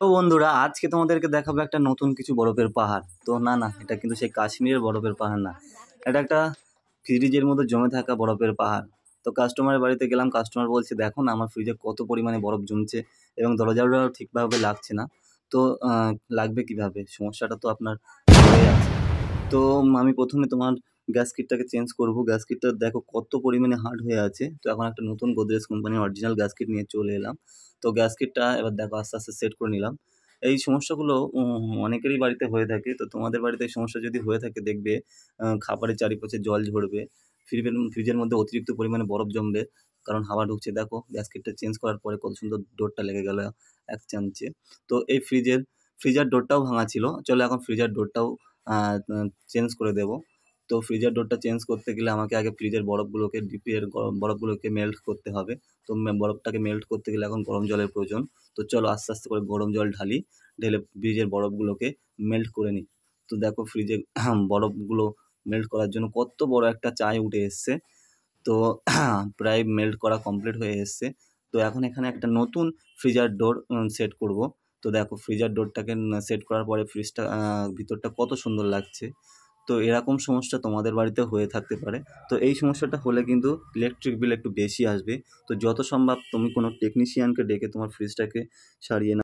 তো বন্ধুরা, আজকে তোমাদেরকে দেখাবো একটা নতুন কিছু বরফের পাহাড়। তো না, এটা কিন্তু সেই কাশ্মীরের বরফের পাহাড় না, এটা একটা ফ্রিজের মধ্যে জমে থাকা বরফের পাহাড়। তো কাস্টমারের বাড়িতে গেলাম, কাস্টমার বলছে দেখো না আমার ফ্রিজে কত পরিমাণে বরফ জমছে এবং দরজাটাও ঠিকভাবে লাগছে না। তো লাগবে কিভাবে, সমস্যাটা তো আপনার হয়ে আছে। তো আমি প্রথমে তোমার গ্যাস কিটটাকে চেঞ্জ করব। গ্যাস কিটটা দেখো কত পরিমাণে হার্ড হয়ে আছে। তো এখন একটা নতুন গোদরেজ কোম্পানির অরিজিনাল গ্যাস কিট নিয়ে চলে এলাম। তো গ্যাস কিটটা এবার দেখো আস্তে আস্তে সেট করে নিলাম। এই সমস্যাগুলো অনেকেরই বাড়িতে হয়ে থাকে। তো তোমাদের বাড়িতে এই সমস্যা যদি হয়ে থাকে দেখবে খাবারের চারিপাশে জল ঝরবে, ফ্রিজের মধ্যে অতিরিক্ত পরিমাণে বরফ জমবে, কারণ হাওয়া ঢুকছে। দেখো গ্যাস কিটটা চেঞ্জ করার পরে কত সুন্দর ডোরটা লেগে গেল এক চান্সে। তো এই ফ্রিজার ডোরটাও ভাঙা ছিল। চলো এখন ফ্রিজার ডোরটাও চেঞ্জ করে দেবো। তো ফ্রিজার ডোরটা চেঞ্জ করতে গেলে আমাকে আগে ফ্রিজের বরফগুলোকে ডিপের বরফগুলোকে মেল্ট করতে হবে। তো বরফটাকে মেল্ট করতে গেলে এখন গরম জলের প্রয়োজন। তো চলো আস্তে আস্তে করে গরম জল ঢেলে ফ্রিজের বরফগুলোকে মেল্ট করে নিই। তো দেখো ফ্রিজে বরফগুলো মেল্ট করার জন্য কত বড় একটা চায় উঠে এসছে। তো প্রায় মেল্ট করা কমপ্লিট হয়ে এসছে। তো এখন এখানে একটা নতুন ফ্রিজার ডোর সেট করব। তো দেখো ফ্রিজার ডোরটাকে সেট করার পরে ফ্রিজটা ভিতরটা কত সুন্দর লাগছে। তো এরকম সমস্যা তোমাদের বাড়িতে হয়ে থাকতে পারে। তো এই সমস্যাটা হলে কিন্তু ইলেকট্রিক বিল একটু বেশি আসবে। তো যত সম্ভব তুমি কোনো টেকনিশিয়ানকে ডেকে তোমার ফ্রিজটাকে সারিয়ে নাও।